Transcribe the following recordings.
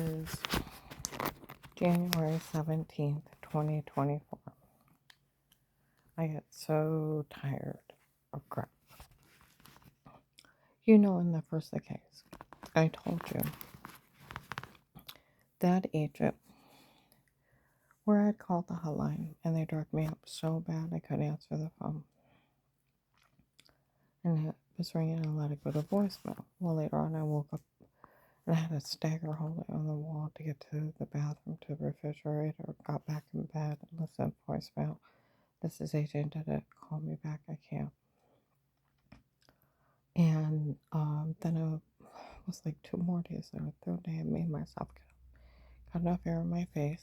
is January 17th, 2024. I get so tired of crap. You know, in the first case, I told you that agent where I'd called the hotline and they drugged me up so bad I couldn't answer the phone. And it was ringing and I let it go to voicemail. Well, later on I woke up and I had to stagger holding on the wall to get to the bathroom, to the refrigerator, got back in bed and listened to voicemail. This is agent, did it? Call me back, I can't. And then it was like 2 more days. And the third day I made myself get up. Got enough air in my face.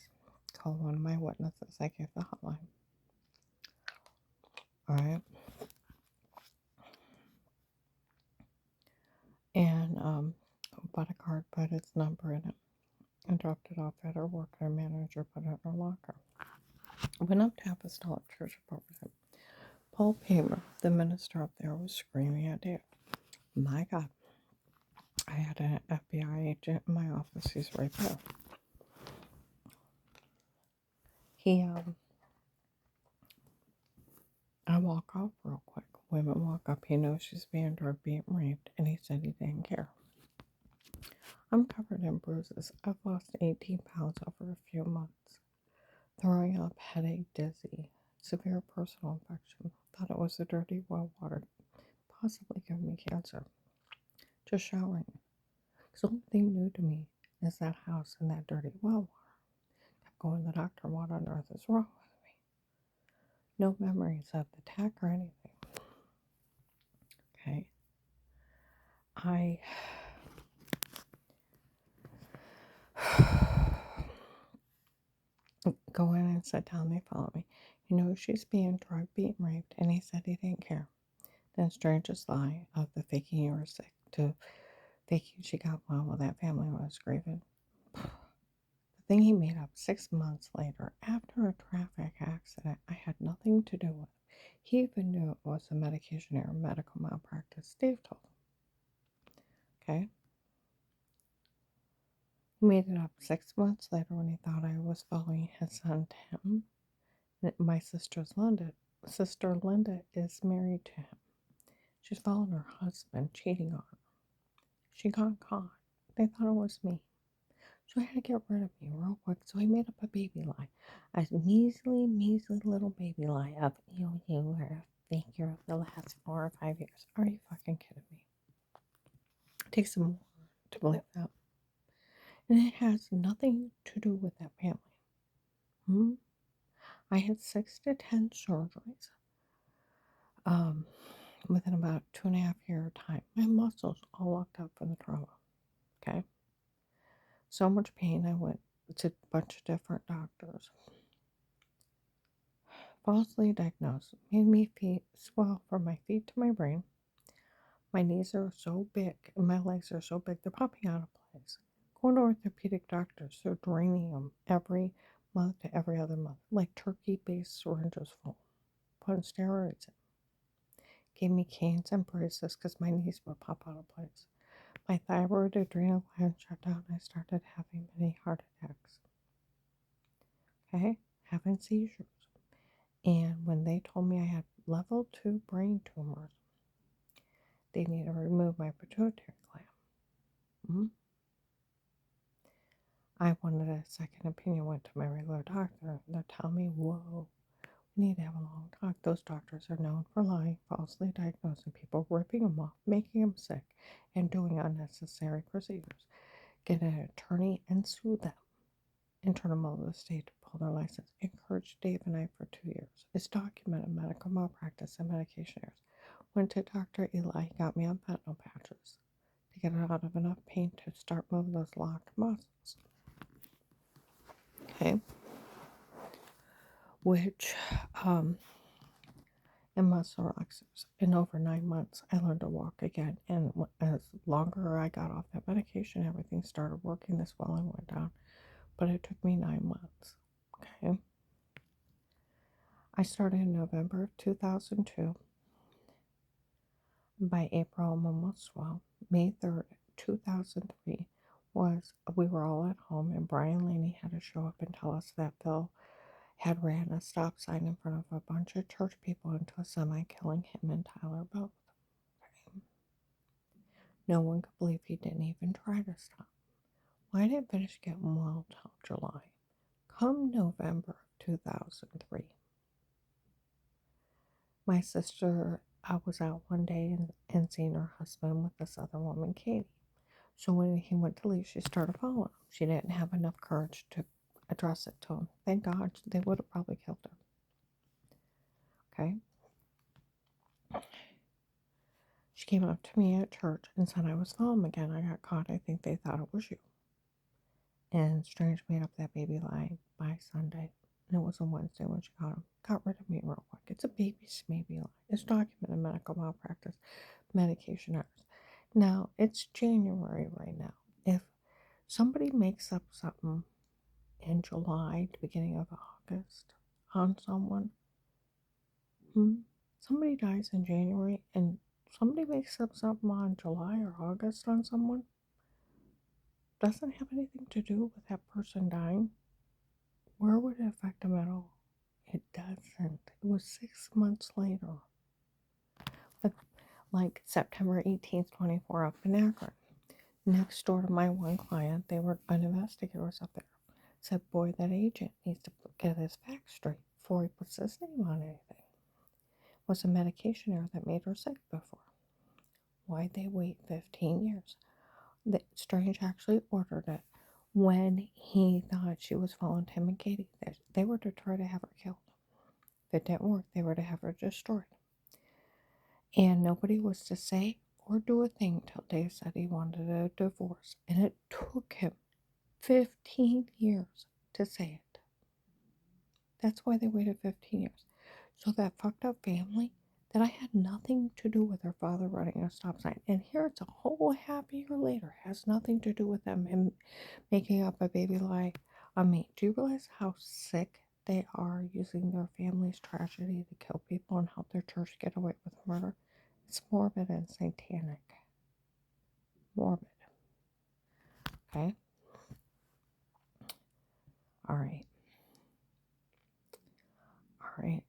Called one of my witnesses. I gave the hotline. Alright. And bought a card, put its number in it. And dropped it off at her work. Her manager put it in her locker. Went up to Apostolic Church of Overton. Paul Pamer, the minister up there, was screaming at Dave. My God. I had an FBI agent in my office. He's right there. I walk off real quick. Women walk up. He knows she's being drugged, being raped, and he said he didn't care. I'm covered in bruises. I've lost 18 pounds over a few months. Throwing up, headache, dizzy, severe personal infection. Thought it was the dirty well water, possibly giving me cancer. Just showering. Because the only thing new to me is that house and that dirty well water. Kept going to the doctor. What on earth is wrong with me? No memories of the attack or anything. Okay. I go in and sit down. They follow me. You know, she's being drugged, being raped, and he said he didn't care. Then strangest lie of the faking you were sick to faking she got well that family was grieving. The thing he made up 6 months later after a traffic accident I had nothing to do with. He even knew it was a medication error, medical malpractice. Dave told him. Okay? He made it up 6 months later when he thought I was following his son Tim. My sister Linda is married to him. She's following her husband, cheating on her. She got caught. They thought it was me. So he had to get rid of me real quick. So he made up a baby lie. A measly little baby lie of, you were a figure of the last 4 or 5 years. Are you fucking kidding me? It takes some more to believe that. And it has nothing to do with that family. I had 6 to 10 surgeries. Within about 2.5 year time. My muscles all locked up from the trauma. Okay? So much pain, I went to a bunch of different doctors. Falsely diagnosed. Made me swell from my feet to my brain. My knees are so big and my legs are so big, they're popping out of place. Going to orthopedic doctors, they're draining them every month to every other month, like turkey-based syringes full. Putting steroids in. Gave me canes and braces because my knees would pop out of place. My thyroid, adrenal gland shut down. I started having many heart attacks. Okay? Having seizures. And when they told me I had level 2 brain tumors, they need to remove my pituitary gland. I wanted a second opinion, went to my regular doctor. They're telling me, whoa, we need to have a long talk. Those doctors are known for lying, falsely diagnosing people, ripping them off, making them sick, and doing unnecessary procedures. Get an attorney and sue them. And turn them over to the state to pull their license. Encouraged Dave and I for 2 years. It's documented medical malpractice and medication errors. Went to Dr. Eli. He got me on fentanyl patches to get it out of enough pain to start moving those locked muscles. Okay. Which, and muscle relaxers. In over 9 months, I learned to walk again. And as longer I got off that medication, everything started working. The swelling went down. But it took me 9 months. Okay. I started in November of 2002. By April, I'm almost well. May 3rd, 2003, was we were all at home and Brian Laney had to show up and tell us that Phil had ran a stop sign in front of a bunch of church people into a semi, killing him and Tyler both. No one could believe he didn't even try to stop. Well, I didn't finish getting well till July. Come November of 2003, my sister, I was out one day and seen her husband with this other woman, Katie. So when he went to leave, she started following him. She didn't have enough courage to address it to him. Thank God, they would have probably killed her. Okay? She came up to me at church and said I was following him again. I got caught. I think they thought it was you. And Strange made up that baby lie by Sunday. And it was a Wednesday when she got him. Got rid of me real quick. It's a baby's maybe lie. It's documented medical malpractice, medication errors. Now, it's January right now. If somebody makes up something in July, the beginning of August, on someone, somebody dies in January and somebody makes up something on July or August on someone, doesn't have anything to do with that person dying, where would it affect them at all? It doesn't. It was 6 months later. But like September 18th, 24 up in Akron. Next door to my one client, they were an investigator was up there. Said, boy, that agent needs to get his facts straight before he puts his name on anything. It was a medication error that made her sick before. Why'd they wait 15 years? Strange actually ordered it when he thought she was following Tim and Katie. They were to try to have her killed. If it didn't work, they were to have her destroyed. And nobody was to say or do a thing till Dave said he wanted a divorce. And it took him 15 years to say it. That's why they waited 15 years. So that fucked up family that I had nothing to do with her father running a stop sign. And here it's a whole half year later, has nothing to do with them and making up a baby lie on me. Do you realize how sick they are using their family's tragedy to kill people and help their church get away with murder? It's morbid and satanic. Morbid. Okay? Alright. Alright.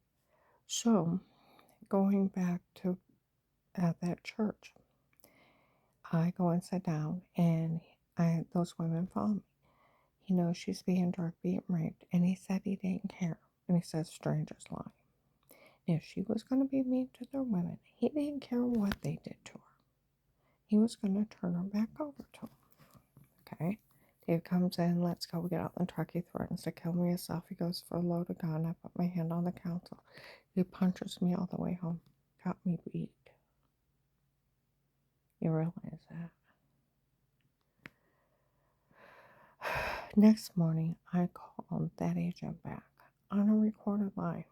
So, going back to at that church, I go and sit down, and those women follow me. He knows she's being drugged, being raped, and he said he didn't care. And he says strangers lie. If she was going to be mean to their women, he didn't care what they did to her. He was going to turn her back over to him. Okay? Dave comes in, let's go. We get out in the truck. He threatens to kill me himself. He goes for a loaded gun. I put my hand on the console. He punches me all the way home. Got me beat. You realize that? Next morning, I called that agent back on a recorded line.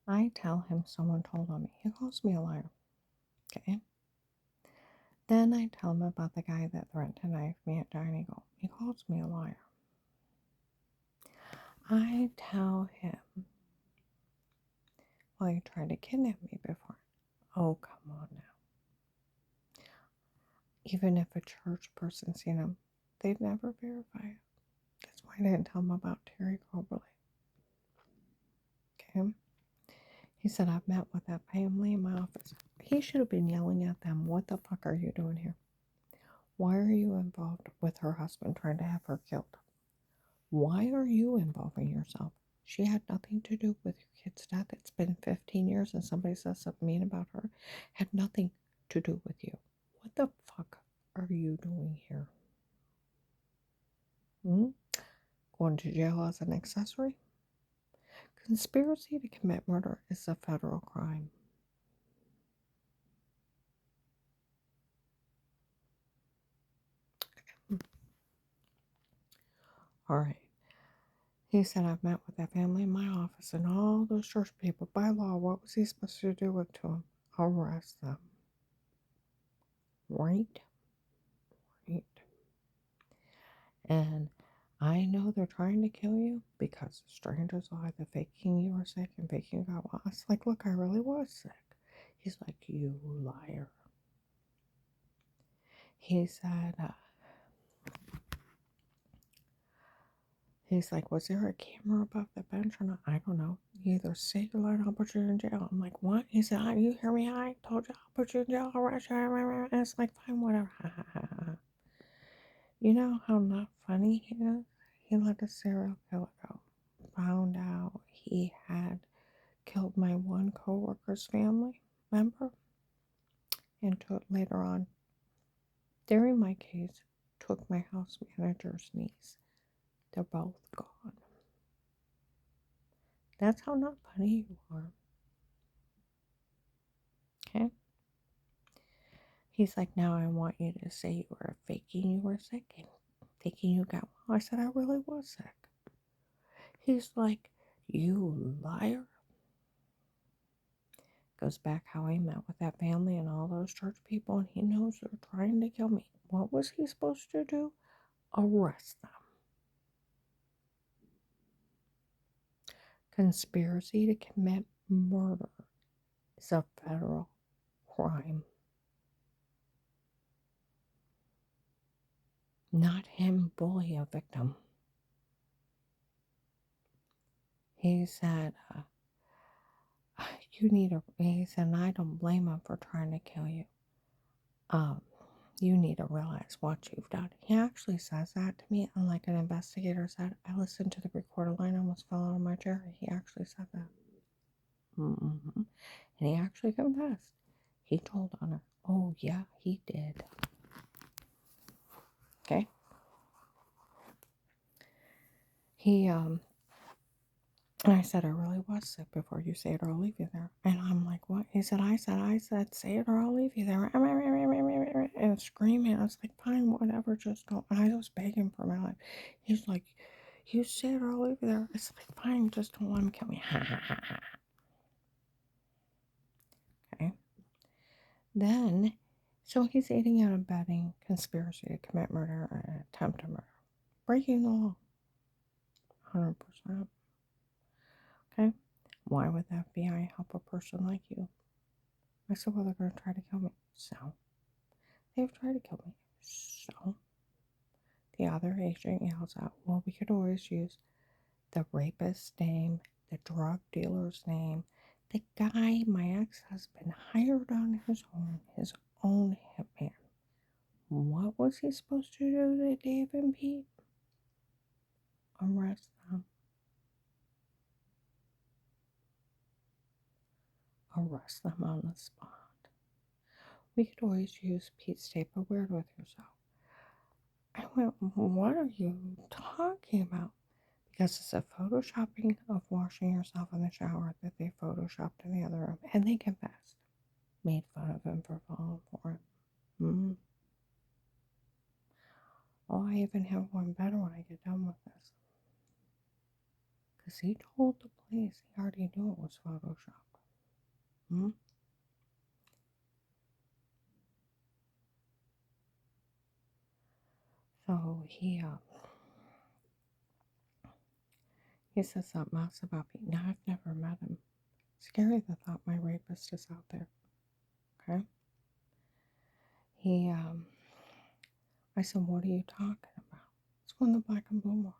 I tell him someone told on me. He calls me a liar. Okay? Then I tell him about the guy that threatened to knife me at Giant Eagle. He calls me a liar. I tell him, well, you tried to kidnap me before. Oh, come on now. Even if a church person seen him, they'd never verify it. That's why I didn't tell him about Terry Coberly. Okay? He said, I've met with that family in my office. He should have been yelling at them, what the fuck are you doing here? Why are you involved with her husband trying to have her killed? Why are you involving yourself? She had nothing to do with your kid's death. It's been 15 years and somebody says something mean about her. Had nothing to do with you. What the fuck are you doing here? Going to jail as an accessory? Conspiracy to commit murder is a federal crime. All right. He said, I've met with that family in my office and all those church people. By law, what was he supposed to do with to them? Arrest them. Right? Right. And I know they're trying to kill you because strangers are either faking you are sick and faking you got well. I was like, look, I really was sick. He's like, you liar. He said, He's like, was there a camera above the bench or not? I don't know. You either say you're lying, I'll put you in jail. I'm like, what? He said, you hear me? I told you I'll put you in jail. I'll arrest you. And it's like, fine, whatever. You know how not funny he is? He let a serial killer go. Found out he had killed my one coworker's family member, and took later on, during my case, took my house manager's niece. They're both gone. That's how not funny you are. Okay? He's like, now I want you to say you were faking you were sick and thinking you got well. I said, I really was sick. He's like, you liar. Goes back how I met with that family and all those church people, and he knows they're trying to kill me. What was he supposed to do? Arrest them. Conspiracy to commit murder is a federal crime. Not him bully a victim. He said, he said, and I don't blame him for trying to kill you. You need to realize what you've done. He actually says that to me, unlike an investigator said. I listened to the recorder line, I almost fell out of my chair. He actually said that. Mm-hmm. And he actually confessed. He told on her. Oh, yeah, he did. Okay? I said, I really was sick before you say it or I'll leave you there. And I'm like, what? He said, I said, say it or I'll leave you there. And screaming. I was like, fine, whatever, just don't. And I was begging for my life. He's like, you say it or I'll leave you there. It's like, fine, just don't let him kill me. Okay. Then, so he's aiding and abetting conspiracy to commit murder and attempt to murder. Breaking the law. 100%. Okay. Why would the FBI help a person like you? I said, well, they're going to try to kill me. So, they've tried to kill me. So, the other agent yells out, well, we could always use the rapist's name, the drug dealer's name, the guy my ex-husband hired on his own hitman. What was he supposed to do to Dave and Pete? Arrest them. Arrest them on the spot. We could always use Pete's tape, but weird with yourself. I went, what are you talking about? Because it's a photoshopping of washing yourself in the shower that they photoshopped in the other room. And they confessed. Made fun of him for falling for it. Oh, I even have one better when I get done with this. Because he told the police he already knew it was photoshopped. So he says something else about me. Now, I've never met him. Scary the thought my rapist is out there. Okay? I said, what are you talking about? It's one of the black and blue marks.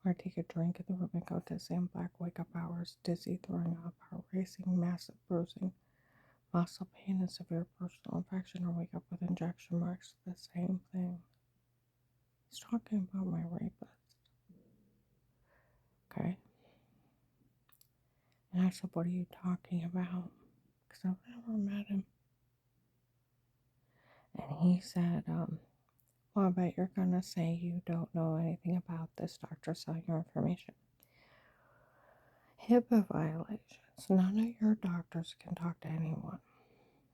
Where I take a drink in the room and go to same black wake-up hours, dizzy, throwing up, heart racing, massive bruising, muscle pain, and severe personal infection, or wake up with injection marks. The same thing. He's talking about my rapist. Okay? And I said, what are you talking about? Because I've never met him. And he said, well, I bet you're going to say you don't know anything about this doctor selling your information. HIPAA violations. None of your doctors can talk to anyone.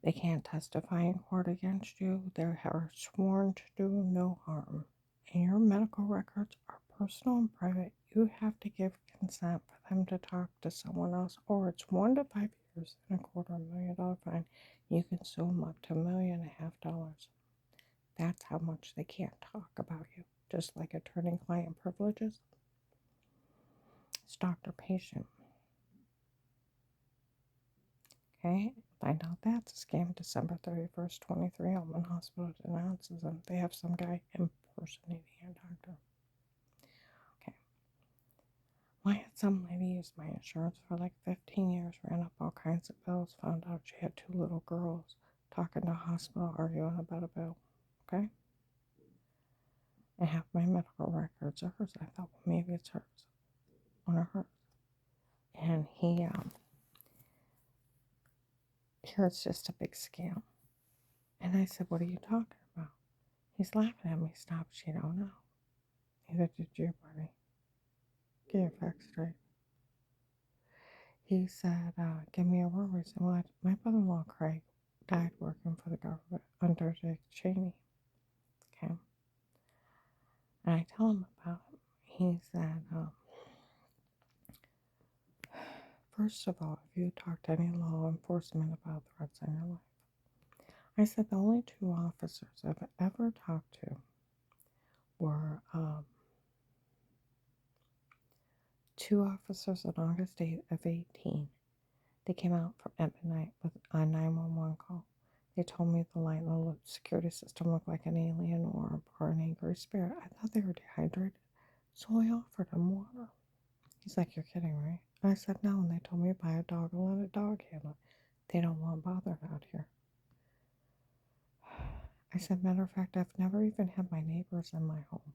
They can't testify in court against you. They are sworn to do no harm. And your medical records are personal and private. You have to give consent for them to talk to someone else, or it's 1 to 5 years and $250,000 fine. You can sue them up to $1.5 million. That's how much they can't talk about you. Just like attorney-client privileges. It's doctor-patient. Okay? Find out that's a scam. December 31st, 23. Almond Hospital denounces them. They have some guy impersonating a doctor. some lady used my insurance for like 15 years, ran up all kinds of bills, found out she had two little girls, talking to a hospital, arguing about a bill. Okay? And half my medical records are hers. I thought, well, maybe it's hers. One of hers. And here it's just a big scam. And I said, what are you talking about? He's laughing at me. Stop, she don't know. Neither did you, buddy. Get your facts straight. He said, give me a word. I said, well, my brother-in-law, Craig, died working for the government under Dick Cheney. Okay. And I tell him about it. He said, first of all, if you talk to any law enforcement about threats on your life, I said the only two officers I've ever talked to were two officers on August 8th of 18. They came out at midnight with a 911 call. They told me the light in the security system looked like an alien orb or an angry spirit. I thought they were dehydrated, so I offered them water. He's like, you're kidding, right? I said, no, and they told me to buy a dog and let a dog handle it. They don't want bothered out here. I said, matter of fact, I've never even had my neighbors in my home.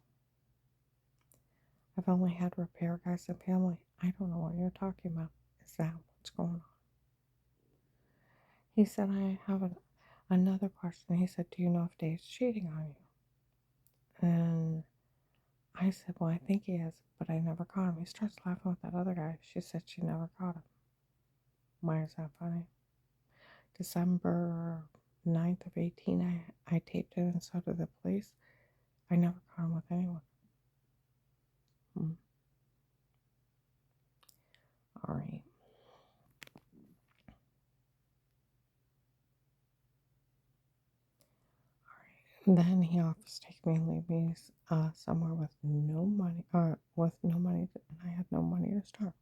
I've only had repair guys and family. I don't know what you're talking about. Is that what's going on? He said, I have another question. He said, do you know if Dave's cheating on you? And I said, well, I think he is, but I never caught him. He starts laughing with that other guy. She said she never caught him. Why is that funny? December 9th of 18, I taped it and so did the police. I never caught him with anyone. All right. Then he offers to take me and leave me somewhere with no money, and I had no money to start.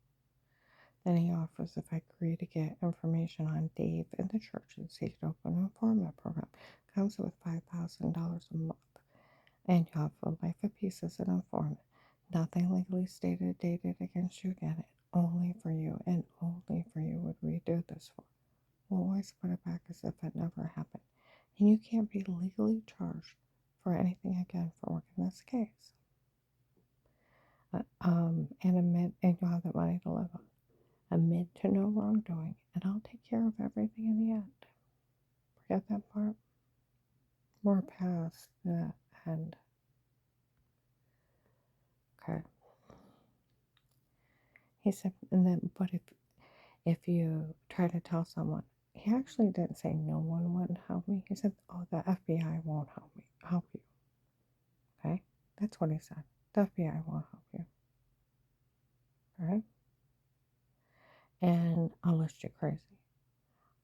Then he offers if I agree to get information on Dave and the churches, he could open an informant program. Comes with $5,000 a month, and you have a life of peace as an informant. Nothing legally stated, dated against you. Get it? Only for you, and only for you would we do this for. We'll always put it back as if it never happened. And you can't be legally charged for anything again for working this case. And you'll have the money to live on. Admit to no wrongdoing, and I'll take care of everything in the end. Forget that part. We're past the end. Okay. He said, and then, but if you try to tell someone, he actually didn't say no one wouldn't help me. He said, oh, the FBI won't help you. Okay? That's what he said. The FBI won't help you. All right? And unless you're crazy.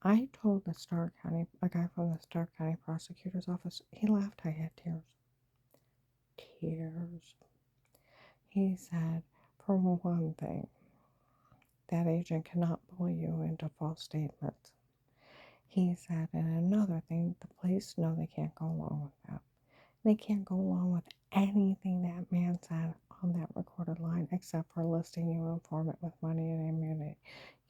I told a guy from the Stark County Prosecutor's Office, he laughed. I had tears. Tears. He said, for one thing, that agent cannot bully you into false statements. He said, and another thing, the police know they can't go along with that. They can't go along with anything that man said on that recorded line except for listing you informant with money and immunity.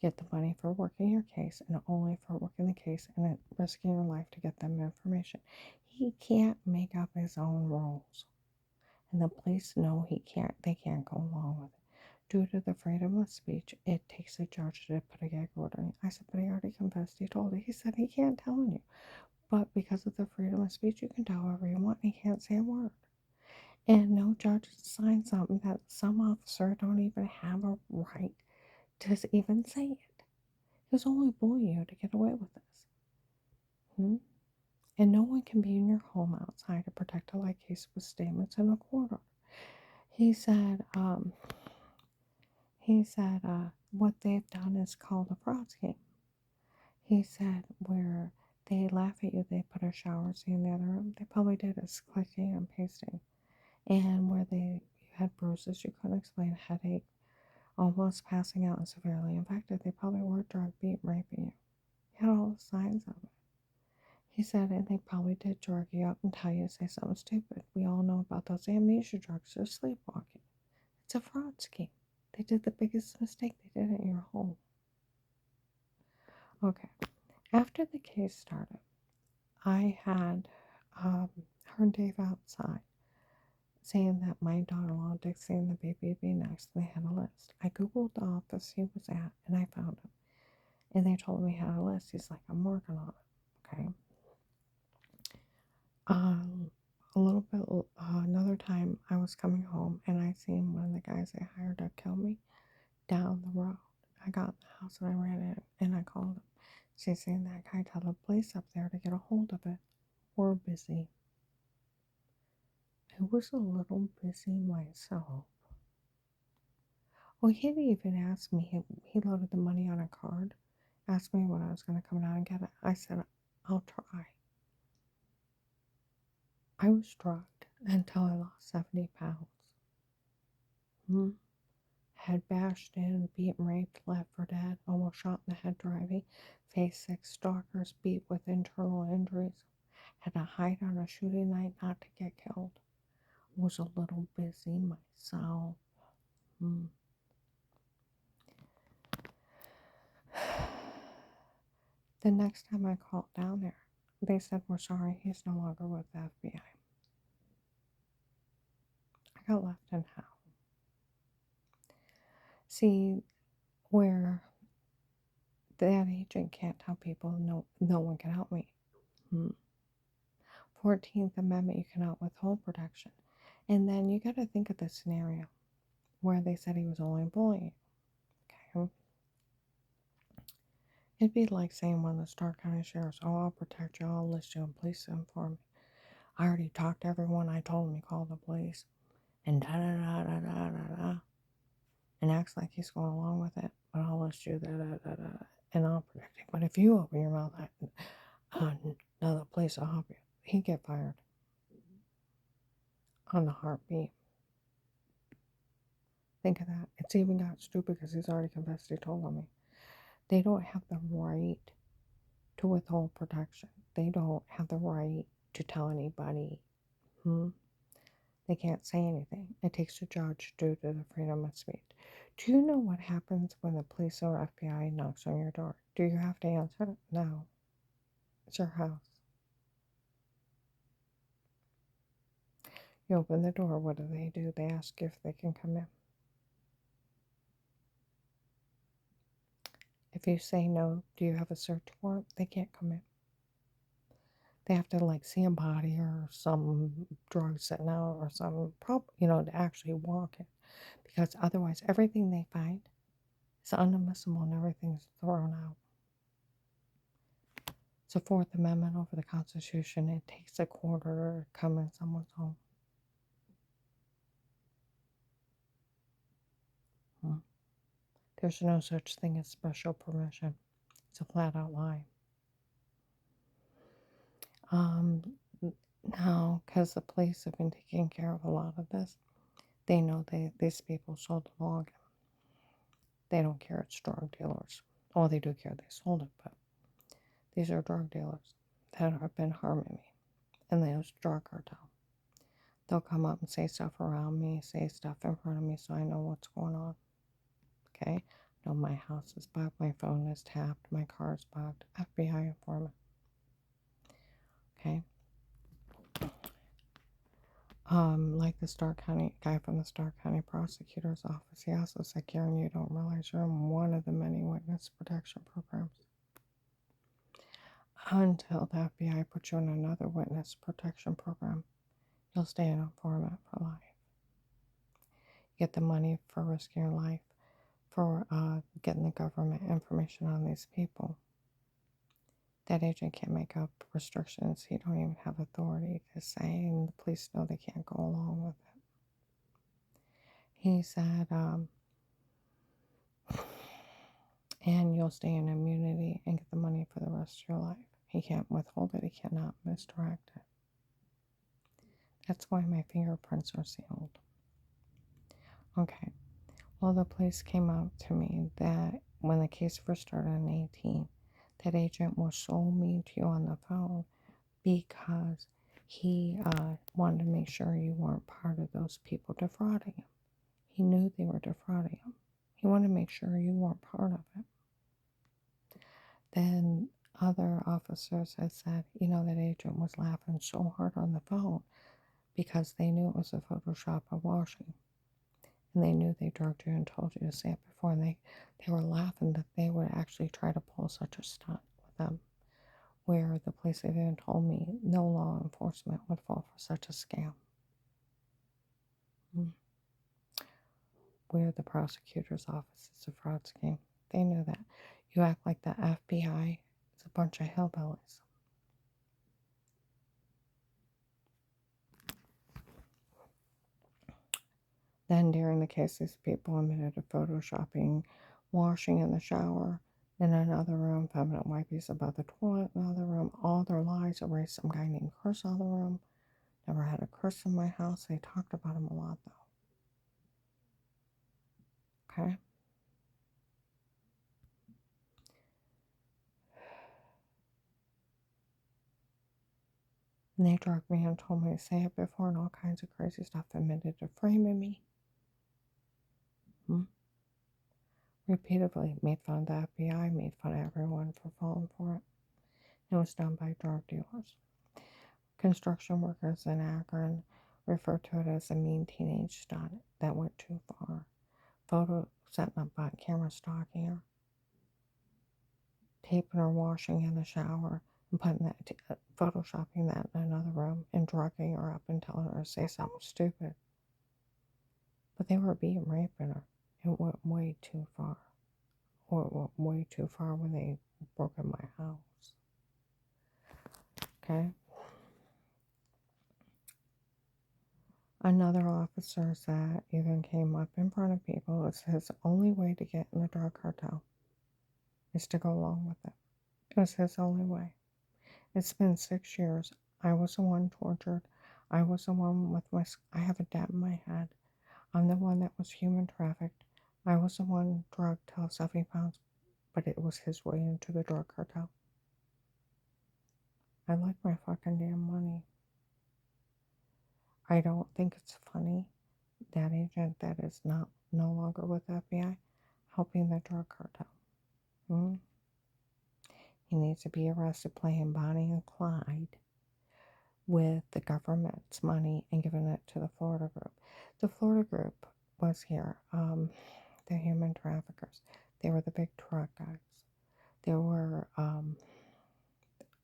Get the money for working your case and only for working the case and risking your life to get them information. He can't make up his own rules. And the police know they can't go along with it. Due to the freedom of speech, it takes a judge to put a gag order in. I said, but he already confessed, he told it. He said he can't tell you. But because of the freedom of speech, you can tell whoever you want. He can't say a word. And no judge signs something that some officer don't even have a right to even say it. He was only bullying you to get away with this. And no one can be in your home outside to protect a light case with statements in a court order. He said, what they've done is called a fraud scheme. He said, where they laugh at you, they put a shower scene in the other room. They probably did is clicking and pasting. And where you had bruises you couldn't explain, headache, almost passing out and severely infected, they probably were drug beat raping you. He had all the signs of it. He said, and they probably did drug you up and tell you to say something stupid. We all know about those amnesia drugs or sleepwalking. It's a fraud scheme. They did the biggest mistake they did in your home. Okay. After the case started, I had heard Dave outside saying that my daughter-in-law, Dixie, and the baby would be next. They had a list. I Googled the office he was at, and I found him. And they told me he had a list. He's like, I'm working on it. Okay. A little bit, another time I was coming home, and I seen one of the guys they hired to kill me down the road. I got in the house, and I ran in, and I called him. She's saying that guy told the police up there to get a hold of it. We're busy. I was a little busy myself. Well, he didn't even ask me. He loaded the money on a card, asked me when I was going to come down and get it. I said, I'll try. I was drugged until I lost 70 pounds. Had bashed in, beaten, raped, left for dead, almost shot in the head driving, faced 6 stalkers, beat with internal injuries, had to hide on a shooting night not to get killed. Was a little busy myself. The next time I called down there, they said, we're sorry, he's no longer with the FBI. I got left in hell. See, where that agent can't tell people no one can help me. 14th Amendment, you cannot withhold protection. And then you got to think of the scenario where they said he was only bullying. Okay. It'd be like saying one of the Stark County sheriffs, oh, I'll protect you, I'll list you in police inform. I already talked to everyone, I told him to call the police. And da-da-da-da-da-da-da. And acts like he's going along with it. But I'll list you, da-da-da-da. And I'll protect you. But if you open your mouth, another place will help you. He'd get fired. On the heartbeat. Think of that. It's even got stupid because he's already confessed he told on me. They don't have the right to withhold protection. They don't have the right to tell anybody. They can't say anything. It takes a judge due to the freedom of speech. Do you know what happens when the police or FBI knocks on your door? Do you have to answer? No. It's your house. You open the door. What do? They ask if they can come in. If you say no, do you have a search warrant? They can't come in. They have to see a body or some drug sitting out or some to actually walk it. Because otherwise everything they find is unadmissible and everything's thrown out. It's the 4th Amendment over the Constitution. It takes a quarter to come in someone's home. There's no such thing as special permission. It's a flat out lie. Now, because the police have been taking care of a lot of this, they know these people sold the log. They don't care it's drug dealers. Oh, they do care they sold it, but these are drug dealers that have been harming me. And those drug cartel. They'll come up and say stuff around me, say stuff in front of me so I know what's going on. Okay? No, my house is bugged, my phone is tapped, my car is bugged. FBI informant. Okay? Like the Stark County guy from the Stark County Prosecutor's Office, he also said, Karen, you don't realize you're in one of the many witness protection programs. Until the FBI puts you in another witness protection program, you'll stay an informant for life. You get the money for risking your life, for getting the government information on these people. That agent can't make up restrictions. He don't even have authority to say, and the police know they can't go along with it. He said, and you'll stay in immunity and get the money for the rest of your life. He can't withhold it. He cannot misdirect it. That's why my fingerprints are sealed. Okay. Well, the police came out to me that when the case first started in 18, that agent was so mean to you on the phone because he wanted to make sure you weren't part of those people defrauding him. He knew they were defrauding him. He wanted to make sure you weren't part of it. Then other officers had said, that agent was laughing so hard on the phone because they knew it was a Photoshop of washing. And they knew they drugged you and told you to say it before. And they were laughing that they would actually try to pull such a stunt with them. Where the police even told me no law enforcement would fall for such a scam. Where the prosecutor's office is a fraud scheme. They knew that. You act like the FBI is a bunch of hillbillies. Then during the case, these people admitted to photoshopping, washing in the shower, in another room, feminine wipes above the toilet in another room. All their lies erased some guy named Chris out of the room. Never had a Chris in my house. They talked about him a lot, though. Okay? And they drugged me and told me to say it before and all kinds of crazy stuff. Admitted to framing me. Repeatedly made fun of the FBI, made fun of everyone for falling for it. It was done by drug dealers. Construction workers in Akron refer to it as a mean teenage stunt that went too far. Photo setting up on camera stalking her, taping her washing in the shower, and putting that, photoshopping that in another room, and drugging her up and telling her to say something stupid. But they were raping her. It went way too far. Or it went way too far when they broke in my house. Okay? Another officer that even came up in front of people. It's his only way to get in the drug cartel is to go along with it. It was his only way. It's been 6 years. I was the one tortured. I was the one I have a dent in my head. I'm the one that was human trafficked. I was the one drugged till 70 pounds, but it was his way into the drug cartel. I like my fucking damn money. I don't think it's funny that agent that is no longer with the FBI helping the drug cartel. He needs to be arrested playing Bonnie and Clyde with the government's money and giving it to the Florida group. The Florida group was here, the human traffickers. They were the big truck guys. They were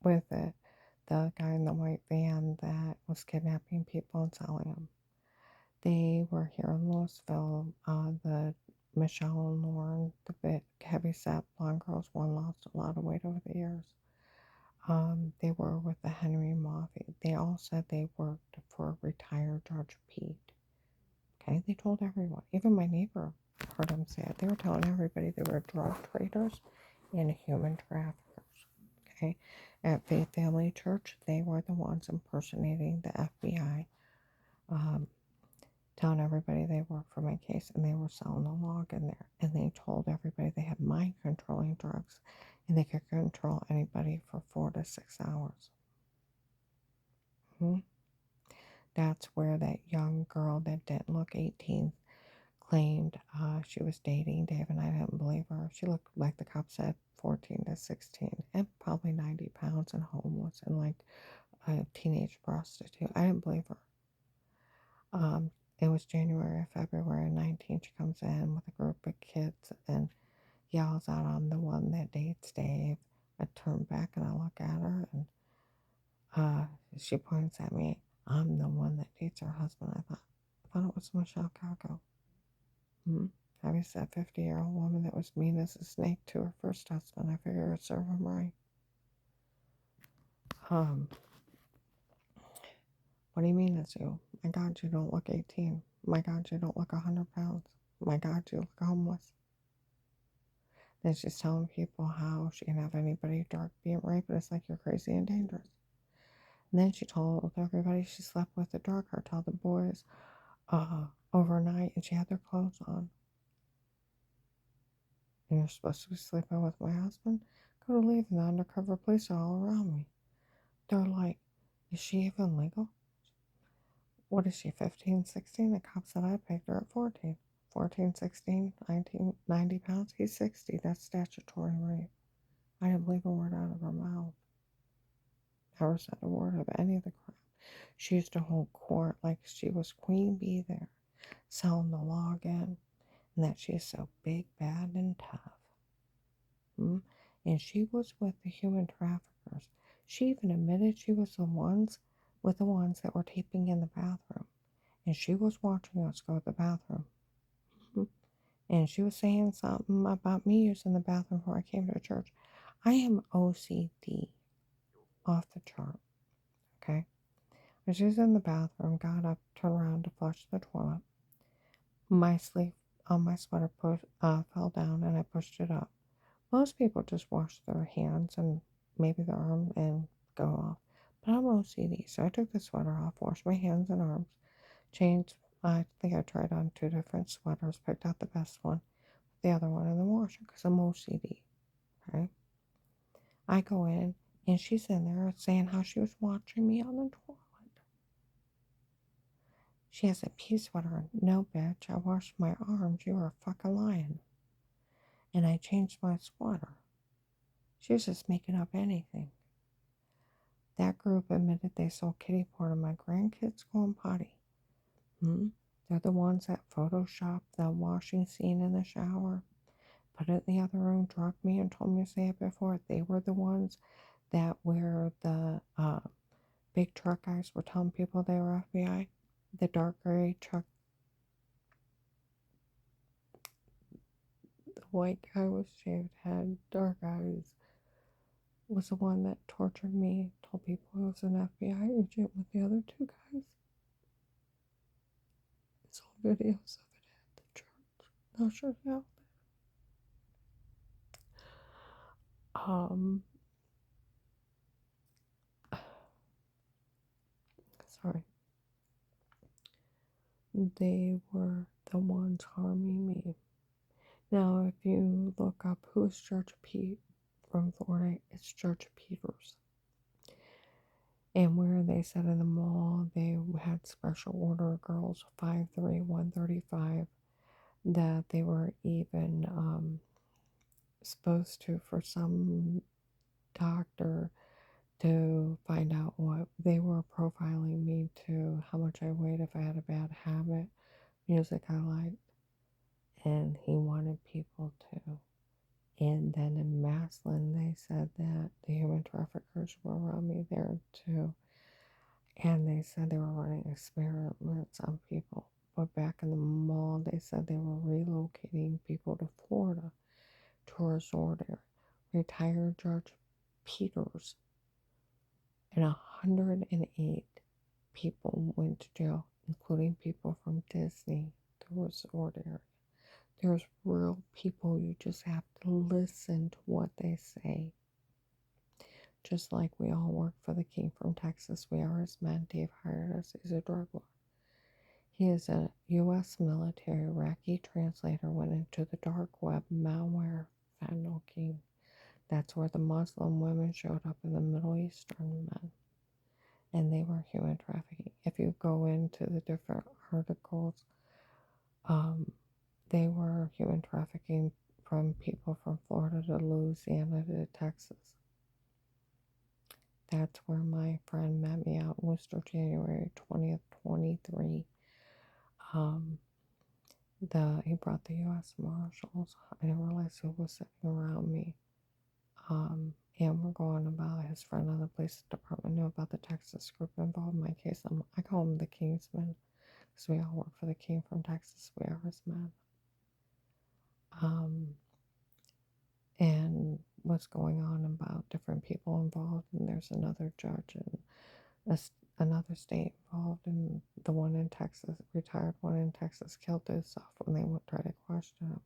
with the guy in the white van that was kidnapping people and selling them. They were here in Louisville. The Michelle and Lauren, the big heavy-set blonde girls, one lost a lot of weight over the years. They were with the Henry Mafia. They all said they worked for retired Judge Pete. Okay, they told everyone. Even my neighbor heard them say it. They were telling everybody they were drug traders and human traffickers. Okay, at Faith Family Church, they were the ones impersonating the FBI, telling everybody they worked for my case, and they were selling a log in there. And they told everybody they had mind-controlling drugs, and they could control anybody for 4 to 6 hours. That's where that young girl that didn't look 18 claimed she was dating Dave, and I didn't believe her. She looked like the cop said 14 to 16 and probably 90 pounds and homeless and like a teenage prostitute. I didn't believe her. It was January or February 19th. She comes in with a group of kids and yells out, "I'm the one that dates Dave." I turn back and I look at her, and she points at me. "I'm the one that dates her husband." I thought it was Michelle Cargo. Have you said 50-year-old woman that was mean as a snake to her first husband? I figure it'd serve him right. What do you mean it's you? My God, you don't look 18. My God, you don't look 100 pounds. My God, you look homeless. Then she's telling people how she can have anybody dark being raped, but it's like you're crazy and dangerous. And then she told everybody she slept with the drug cartel, the boys, overnight, and she had their clothes on. And you're supposed to be sleeping with my husband? Go to leave, and the undercover police are all around me. They're like, is she even legal? What is she, 15, 16? The cop said I picked her at 14. 14, 16, 19, 90 pounds. He's 60. That's statutory rape. I didn't believe a word out of her mouth. Never said a word of any of the crap. She used to hold court like she was Queen Bee there, selling the law again, and that she is so big, bad, and tough. And she was with the human traffickers. She even admitted she was the ones that were taping in the bathroom. And she was watching us go to the bathroom. And she was saying something about me using the bathroom before I came to church. I am OCD off the chart. Okay? And she was in the bathroom, got up, turned around to flush the toilet. My sleeve on my sweater fell down and I pushed it up. Most people just wash their hands and maybe their arm and go off. But I'm OCD, so I took the sweater off, washed my hands and arms, changed. I think I tried on 2 different sweaters, picked out the best one, the other one in the washer because I'm OCD. Okay? I go in and she's in there saying how she was watching me on the toilet. She has a pea sweater on. No, bitch, I washed my arms. You were a fucking lion. And I changed my sweater. She was just making up anything. That group admitted they sold kitty porn and my grandkids going potty. They're the ones that photoshopped the washing scene in the shower, put it in the other room, drugged me, and told me to say it before. They were the ones that where the big truck guys were telling people they were FBI. The dark gray truck, the white guy with shaved head, dark eyes, was the one that tortured me, told people he was an FBI agent with the other 2 guys. It's all videos of it at the church. Not sure how. Sorry. They were the ones harming me. Now, if you look up who's Georgia Pete from Florida, it's Georgia Peters. And where they said in the mall they had special order girls 5'3", 135, that they were even supposed to, for some doctor to find out what they were profiling me to, how much I weighed, if I had a bad habit, music I liked, and he wanted people to. And then in Maslin, they said that the human traffickers were around me there too. And they said they were running experiments on people. But back in the mall, they said they were relocating people to Florida to a resort area. Retired George Peters and 108 people went to jail, including people from Disney, the resort area. There's real people. You just have to listen to what they say. Just like we all work for the king from Texas, we are his men. Dave hired us. He's a drug lord. He is a U.S. military Iraqi translator, went into the dark web, malware, fentanyl king. That's where the Muslim women showed up in the Middle Eastern men. And they were human trafficking. If you go into the different articles, they were human trafficking from people from Florida to Louisiana to Texas. That's where my friend met me out in Worcester, January 20th, 23. He brought the U.S. Marshals. I didn't realize who was sitting around me. And we're going about his friend on the police department knew about the Texas group involved in my case. I call him the Kingsman because we all work for the king from Texas. We are his men. And what's going on about different people involved. And there's another judge in another state involved. And the one in Texas, retired one in Texas, killed himself when they would try to question him.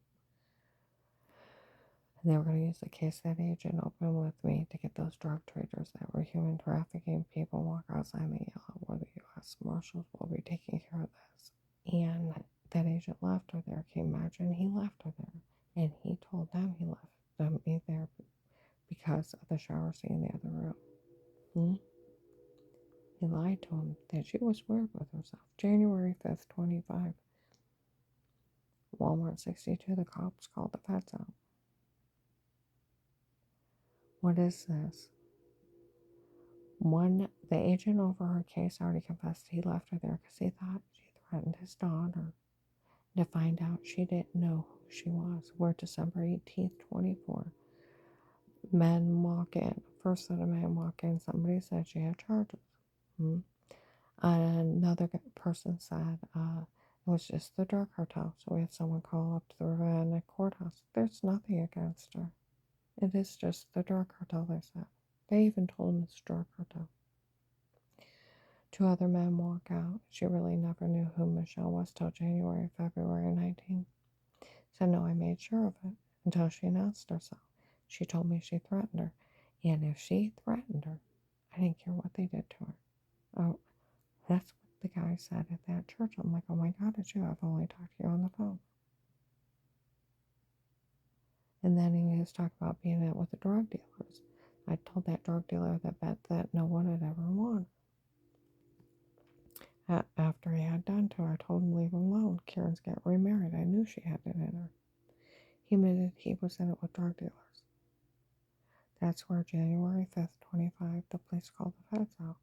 And they were going to use the case that agent opened with me to get those drug traders that were human trafficking people walk outside and yell out where the U.S. Marshals will be taking care of this. And that agent left her there. Can you imagine? He left her there. And he told them he left me there because of the shower scene in the other room. He lied to him that she was weird with herself. January 5th, 25. Walmart 62, the cops called the feds out. What is this? The agent over her case already confessed he left her there because he thought she threatened his daughter. To find out she didn't know who she was. We're December 18th, 24. Men walk in. First set of men walk in. Somebody said she had charges. Hmm. Another person said it was just the drug cartel. So we had someone call up to the Ravenna courthouse. There's nothing against her. It is just the drug cartel, they said. They even told him it's drug cartel. Two other men walk out. She really never knew who Michelle was till January, February 19th. Said, no, I made sure of it until she announced herself. She told me she threatened her. And if she threatened her, I didn't care what they did to her. Oh, that's what the guy said at that church. I'm like, oh my God, it's you. I've only talked to you on the phone. And then he was talking about being out with the drug dealers. I told that drug dealer that no one had ever won. After he had done to her, I told him leave him alone. Karen's got remarried. I knew she had it in her. He admitted he was in it with drug dealers. That's where January 5th, 25, the police called the feds out.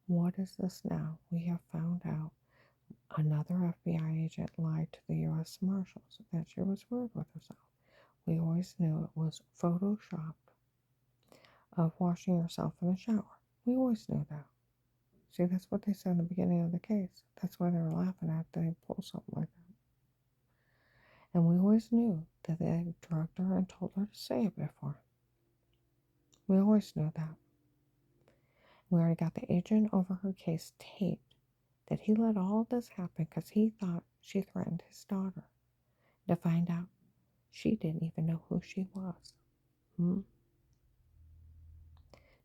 What is this now? We have found out another FBI agent lied to the U.S. Marshals that she was weird with herself. We always knew it was photoshopped of washing herself in the shower. We always knew that. See, that's what they said in the beginning of the case. That's why they were laughing at they pulled something like that. And we always knew that they had drugged her and told her to say it before. We always knew that. We already got the agent over her case taped that he let all of this happen because he thought she threatened his daughter. To find out she didn't even know who she was.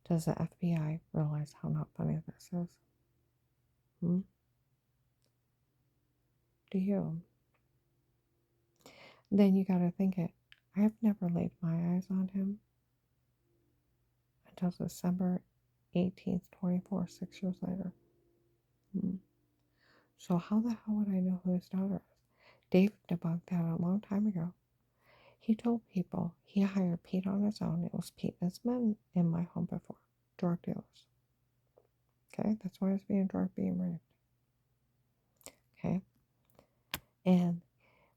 Does the FBI realize how not funny this is? Do you? Then you gotta think it. I have never laid my eyes on him until December 18th, 24, 6 years later. So how the hell would I know who his daughter is? Dave debunked that a long time ago. He told people he hired Pete on his own. It was Pete and his men in my home before. Drug dealers. Okay? That's why I was being raped. Okay? And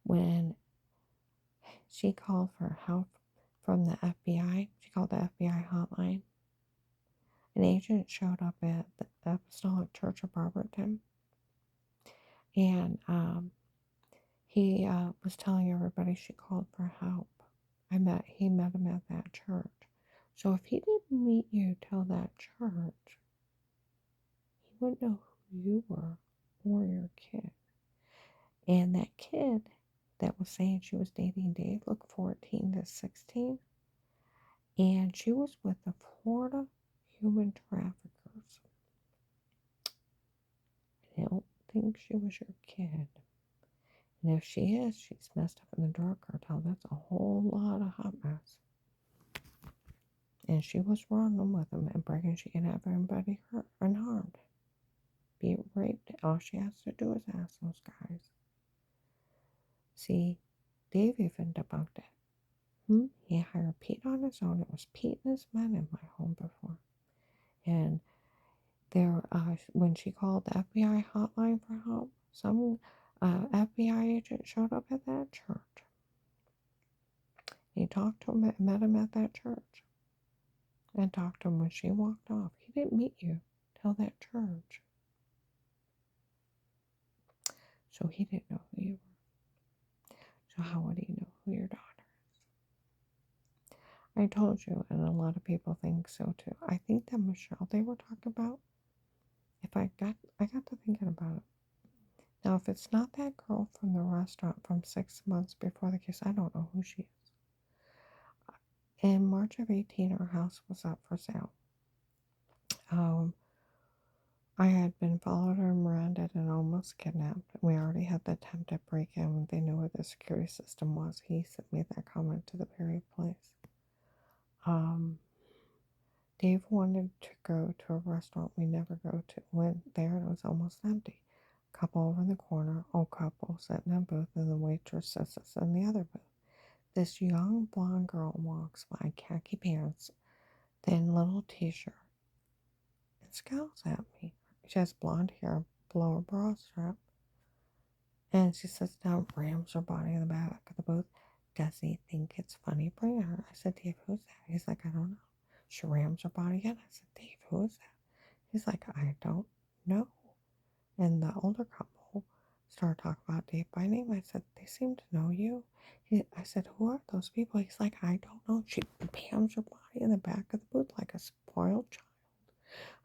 when she called for help from the FBI, she called the FBI hotline. An agent showed up at the Apostolic Church of Barberton. And he was telling everybody she called for help. He met him at that church. So if he didn't meet you till that church, he wouldn't know who you were or your kid. And that kid that was saying she was dating Dave looked 14 to 16. And she was with the Florida human traffickers. I don't think she was your kid. And if she is, she's messed up in the drug cartel. That's a whole lot of hot mess. And she was running with him and bragging she can have everybody hurt and harmed. Be raped. All she has to do is ask those guys. See, Dave even debunked it. He hired Pete on his own. It was Pete and his men in my home before. And when she called the FBI hotline for help, some FBI agent showed up at that church. He talked to him, met him at that church, and talked to him when she walked off. He didn't meet you till that church. So he didn't know who you were. So how would he know who your daughter is? I told you, and a lot of people think so too. I think that Michelle they were talking about, I got to thinking about it. Now, if it's not that girl from the restaurant from 6 months before the case, I don't know who she is. In March of 18, our house was up for sale. I had been followed or Miranda and almost kidnapped. We already had the attempted break-in. They knew where the security system was. He sent me that comment to the very place. Dave wanted to go to a restaurant we never go to. Went there and it was almost empty. couple over in the corner, old couple sitting in a booth, and the waitress sits in the other booth. This young blonde girl walks by, khaki pants, thin little t-shirt, and scowls at me. She has blonde hair below her bra strap, and she sits down, rams her body in the back of the booth. Does he think it's funny? Bring her. I said, Dave, who's that? He's like, I don't know. She rams her body again. I said, Dave, who is that? He's like, I don't know. And the older couple started talking about Dave by name. I said, they seem to know you. I said, who are those people? He's like, I don't know. She pams her body in the back of the booth like a spoiled child.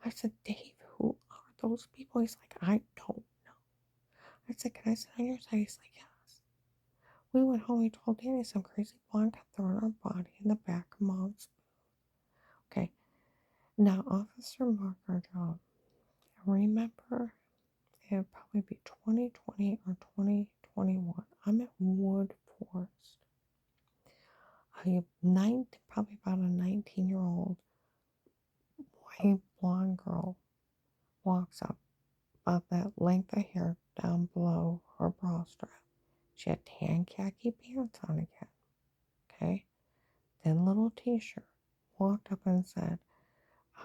I said, Dave, who are those people? He's like, I don't know. I said, can I sit on your side? He's like, yes. We went home. We told Danny some crazy blonde had thrown her body in the back of Mom's booth. Okay. Now, Officer Marker Job, remember, it would probably be 2020 or 2021. I'm at Wood Forest. Probably about a 19-year-old white blonde girl walks up about that length of hair down below her bra strap. She had tan khaki pants on again. Okay? Thin little t-shirt. Walked up and said,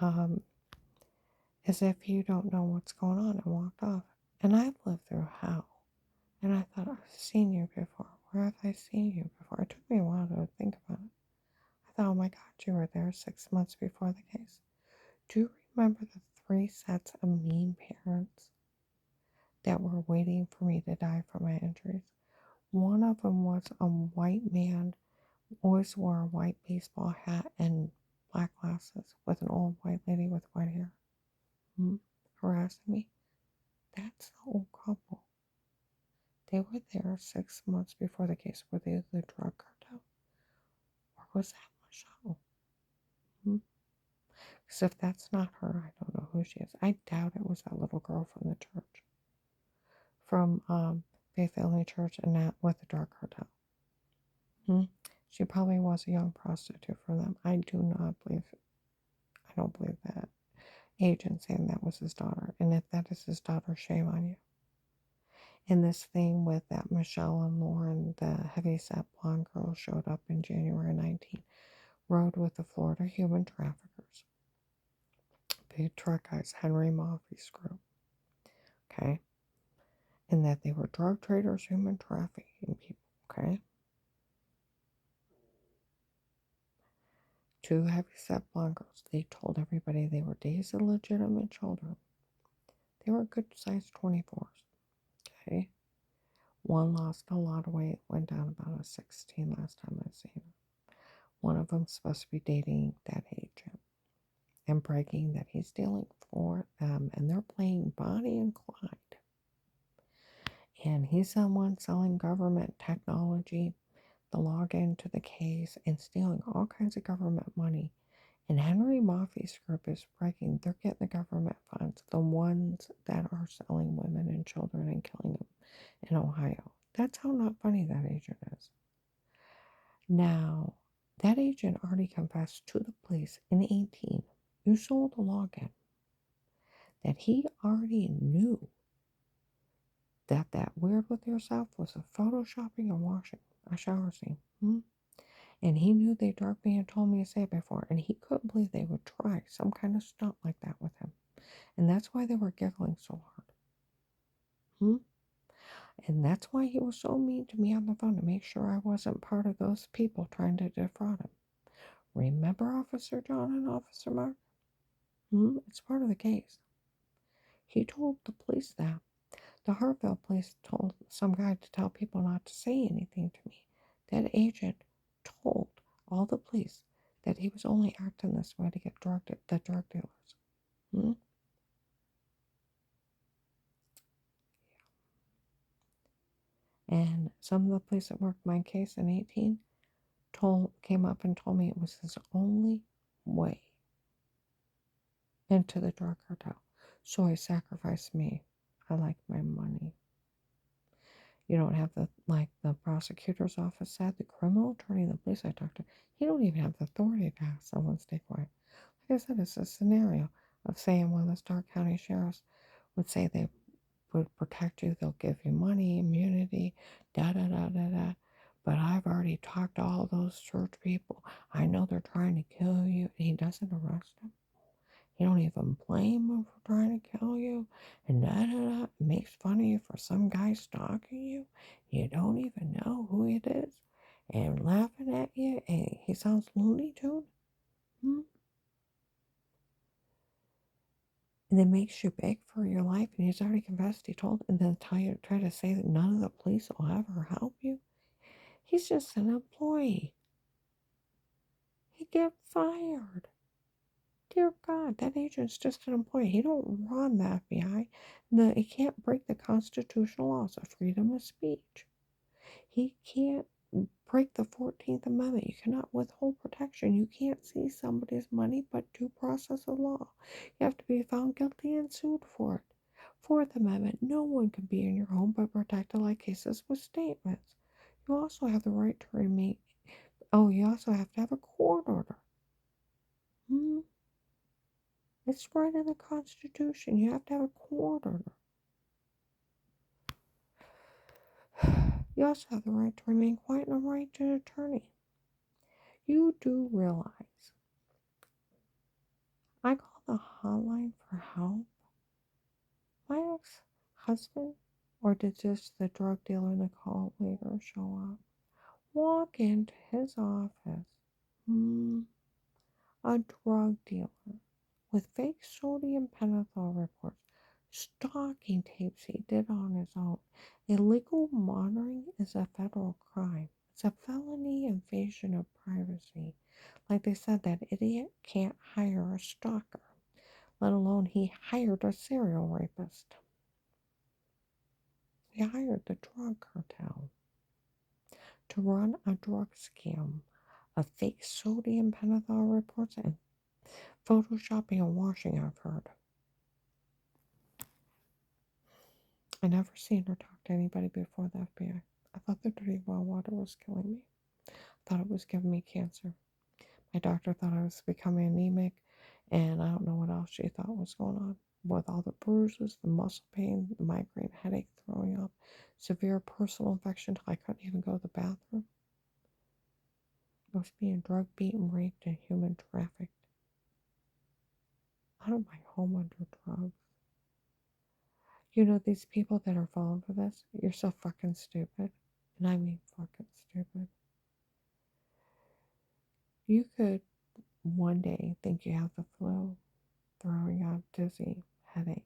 as if you don't know what's going on, and walked off. And I've lived through hell. And I thought, I've seen you before. Where have I seen you before? It took me a while to think about it. I thought, oh my God, you were there 6 months before the case. Do you remember the 3 sets of mean parents that were waiting for me to die from my injuries? One of them was a white man, always wore a white baseball hat and black glasses, with an old white lady with white hair harassing me. That's the old couple. They were there 6 months before the case. Were they the drug cartel? Or was that Michelle? Because if that's not her, I don't know who she is. I doubt it was that little girl from the church. From Faith Family Church, and not with the drug cartel. She probably was a young prostitute for them. I don't believe that agent saying that was his daughter. And if that is his daughter, shame on you. And this thing with that Michelle and Lauren, the heavyset blonde girl, showed up in January 19, rode with the Florida human traffickers. Big truck guys, Henry Maffei's group. Okay? And that they were drug traders, human trafficking people. Okay? 2 heavyset blonde girls. They told everybody they were Dave's illegitimate children. They were good sized 24s. Okay? One lost a lot of weight, went down about a 16 last time I seen her. One of them's supposed to be dating that agent and bragging that he's dealing for them, and they're playing Bonnie and Clyde. And he's someone selling government technology, the login to the case, and stealing all kinds of government money. And Henry Maffei's group is bragging they're getting the government funds, the ones that are selling women and children and killing them in Ohio. That's how not funny that agent is. Now, that agent already confessed to the police in 18. You sold the login. That he already knew that weird with yourself was a photoshopping and washing a shower scene. And he knew they drugged me and told me to say it before. And he couldn't believe they would try some kind of stunt like that with him. And that's why they were giggling so hard. And that's why he was so mean to me on the phone, to make sure I wasn't part of those people trying to defraud him. Remember Officer John and Officer Mark? It's part of the case. He told the police that. The Hartville police told some guy to tell people not to say anything to me. That agent told all the police that he was only acting this way to get the drug dealers. And some of the police that worked my case in 18 came up and told me it was his only way into the drug cartel. So he sacrificed me. I like my money. You don't have the prosecutor's office said, the criminal attorney, the police I talked to, he don't even have the authority to ask someone to stay quiet. Like I said, it's a scenario of saying one of the Stark County sheriffs would say they would protect you. They'll give you money, immunity, da da da da da. But I've already talked to all those church people. I know they're trying to kill you. And he doesn't arrest them. He don't even blame them for trying to kill you. And da da da. Makes fun of you for some guy stalking you. You don't even know who it is. And laughing at you. And he sounds Looney Tune. Hmm? And then makes you beg for your life, and he's already confessed, he told, and then try to say that none of the police will ever help you. He's just an employee. He get fired. Dear God, that agent's just an employee. He don't run the FBI. He can't break the constitutional laws of freedom of speech. He can't break the 14th Amendment. You cannot withhold protection. You can't seize somebody's money but due process of law. You have to be found guilty and sued for it. Fourth Amendment, no one can be in your home but protected like cases with statements. You also have the right to remain. Oh, you also have to have a court order. Hmm? It's right in the Constitution. You have to have a court order. You also have the right to remain quiet and a right to an attorney. You do realize I call the hotline for help. My ex-husband, or did just the drug dealer and the call later show up? Walk into his office. A drug dealer with fake sodium pentothal reports, stalking tapes he did on his own. Illegal monitoring is a federal crime. It's a felony invasion of privacy. Like they said, that idiot can't hire a stalker, let alone he hired a serial rapist. He hired the drug cartel to run a drug scam of fake sodium pentothal reports and photoshopping and washing, I've heard. I never seen her talk to anybody before the FBI. I thought the dirty well water was killing me. I thought it was giving me cancer. My doctor thought I was becoming anemic, and I don't know what else she thought was going on. With all the bruises, the muscle pain, the migraine headache, throwing up, severe personal infection till I couldn't even go to the bathroom. I was being drug beaten, raped, and human trafficked. Out of my home under drugs. You know, these people that are falling for this, you're so fucking stupid. And I mean fucking stupid. You could one day think you have the flu, throwing up, dizzy, headache,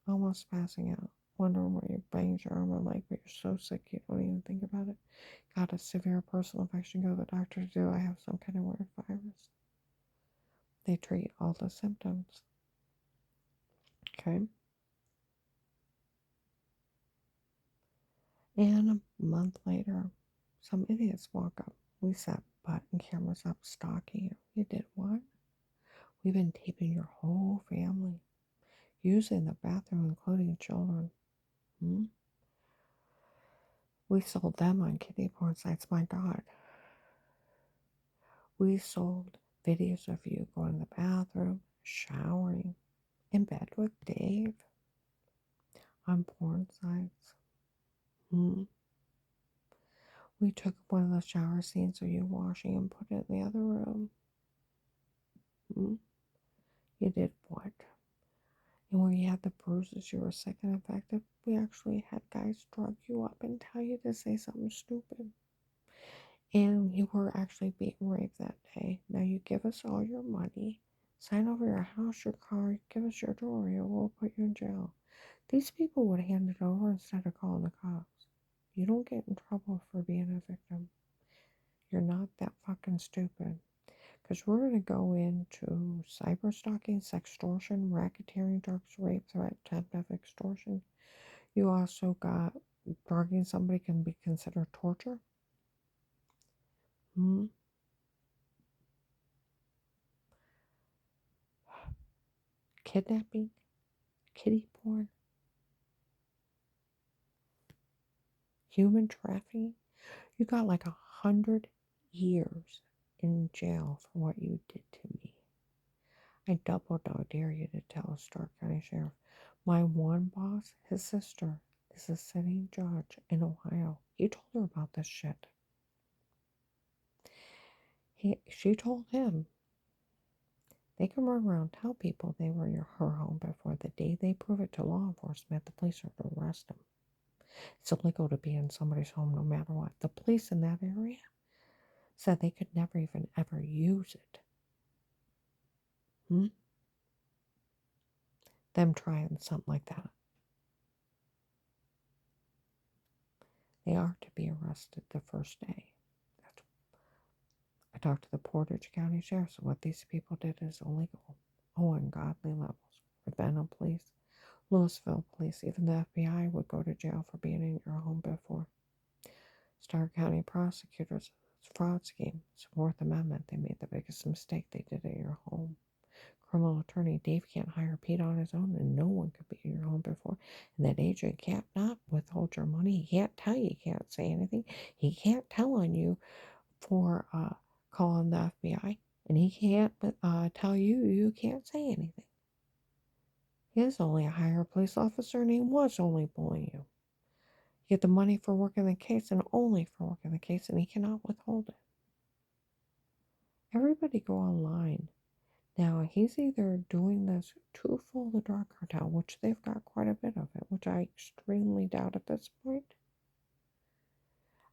almost passing out, wondering where you banged your arm or leg, but you're so sick you don't even think about it. Got a severe personal infection, go to the doctor, do I have some kind of weird virus? They treat all the symptoms. Okay? And a month later, some idiots walk up. We set button cameras up stalking you. You did what? We've been taping your whole family, using the bathroom, including children. We sold them on kiddie porn sites, my God. We sold videos of you going to the bathroom, showering, in bed with Dave, on porn sites. We took one of the shower scenes of you washing and put it in the other room. You did what? And when you had the bruises, you were sick and infected, we actually had guys drug you up and tell you to say something stupid. And you were actually being raped that day. Now you give us all your money, sign over your house, your car, give us your jewelry, or we'll put you in jail. These people would hand it over instead of calling the cops. You don't get in trouble for being a victim. You're not that fucking stupid. Because we're going to go into cyber stalking, sextortion, racketeering, drugs, rape, threat, attempt of extortion. You also got drugging somebody can be considered torture. Kidnapping, kiddie porn, human trafficking. You got like 100 years in jail for what you did to me. I double dog dare you to tell a Stark County Sheriff. My one boss, his sister, is a sitting judge in Ohio. He told her about this shit. She told him they can run around tell people they were in her home before the day they prove it to law enforcement. The police are to arrest them. It's illegal to be in somebody's home no matter what. The police in that area said they could never even ever use it. Them trying something like that. They are to be arrested the first day. I talked to the Portage County Sheriff, so what these people did is illegal. Oh, ungodly levels. Ravenna Police, Louisville Police, even the FBI would go to jail for being in your home before. Starr County prosecutors, fraud scheme, it's Fourth Amendment. They made the biggest mistake they did at your home. Criminal attorney Dave can't hire Pete on his own, and no one could be in your home before. And that agent can't not withhold your money. He can't tell you. He can't say anything. He can't tell on you for calling the FBI, and he can't tell you can't say anything. He is only a higher police officer, and he was only bullying you. You get the money for working the case, and only for working the case, and he cannot withhold it. Everybody go online. Now, he's either doing this to fool the drug cartel, which they've got quite a bit of it, which I extremely doubt at this point.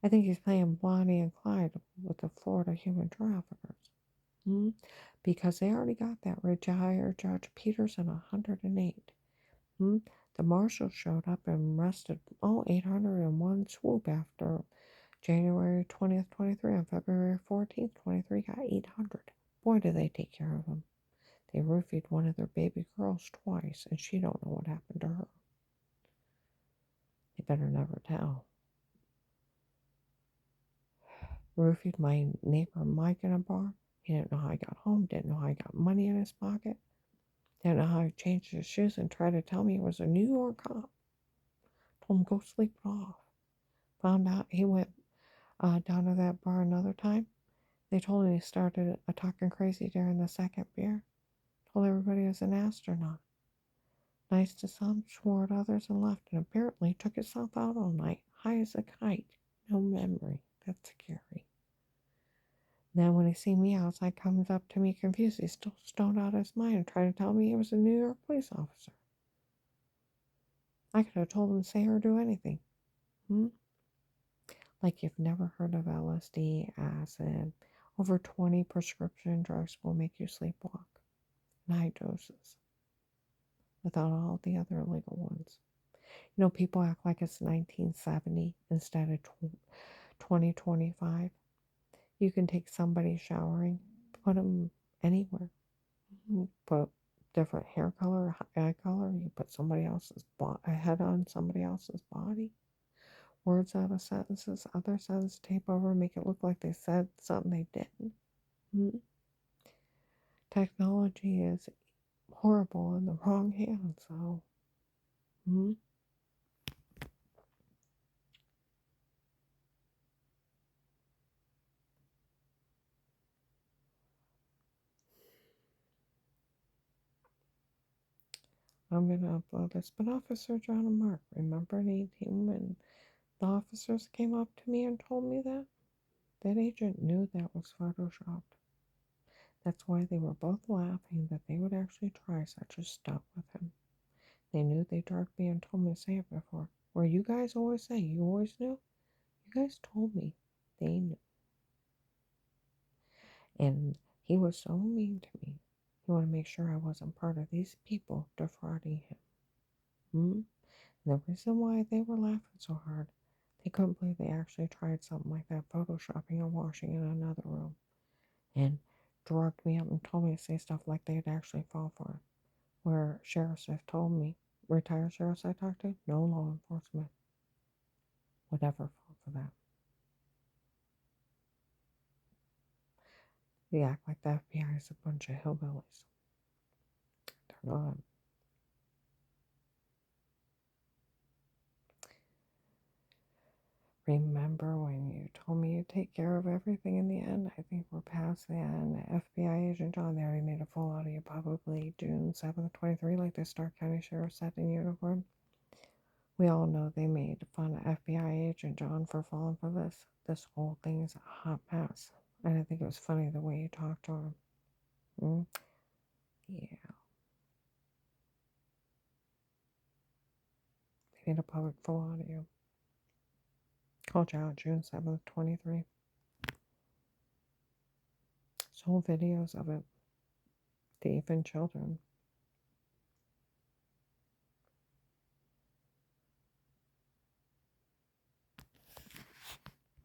I think he's playing Bonnie and Clyde with the Florida human traffickers. Because they already got that retired Judge Peterson 108. The marshal showed up and arrested 800 in one swoop after January 20th, 23, and February 14th, 23 got 800. Boy, did they take care of him. They roofied one of their baby girls twice, and she don't know what happened to her. They better never tell. Roofied my neighbor Mike in a bar. He didn't know how he got home, didn't know how he got money in his pocket, didn't know how he changed his shoes, and tried to tell me he was a New York cop. Told him go sleep it off. Found out he went down to that bar another time. They told him he started talking crazy during the second beer. Told everybody he was an astronaut. Nice to some, swore at others, and left, and apparently took himself out all night, high as a kite. No memory. That's scary. Then when he seen me outside, comes up to me confused. He's still stoned out of his mind and trying to tell me he was a New York police officer. I could have told him to say or do anything. Like you've never heard of LSD, acid. Over 20 prescription drugs will make you sleepwalk. In high doses. Without all the other illegal ones. You know, people act like it's 1970 instead of 2025. You can take somebody showering, put them anywhere. Put different hair color, eye color. You put somebody else's head on somebody else's body. Words out of sentences, other sentences, tape over, make it look like they said something they didn't. Technology is horrible in the wrong hands, so. I'm going to upload this. But Officer John and Mark, remember when the officers came up to me and told me that? That agent knew that was photoshopped. That's why they were both laughing that they would actually try such a stunt with him. They knew they drugged me and told me to say it before. Where you guys always say, you always knew? You guys told me they knew. And he was so mean to me. He wanted to make sure I wasn't part of these people defrauding him. The reason why they were laughing so hard, they couldn't believe they actually tried something like that, photoshopping or washing in another room, and drugged me up and told me to say stuff like they'd actually fall for it. Where sheriffs have told me, retired sheriffs I talked to, no law enforcement would ever fall for that. They act like the FBI is a bunch of hillbillies. They're not. Remember when you told me you'd take care of everything in the end? I think we're past that. And FBI agent John, they already made a full out of you, probably June 7th, 23, like the Stark County Sheriff said in uniform. We all know they made fun of FBI agent John for falling for this. This whole thing is a hot mess. And I think it was funny the way you talked to him. Mm? Yeah. They made a public full out of you. Called you out June 7th, 23. Sold videos of it to even children.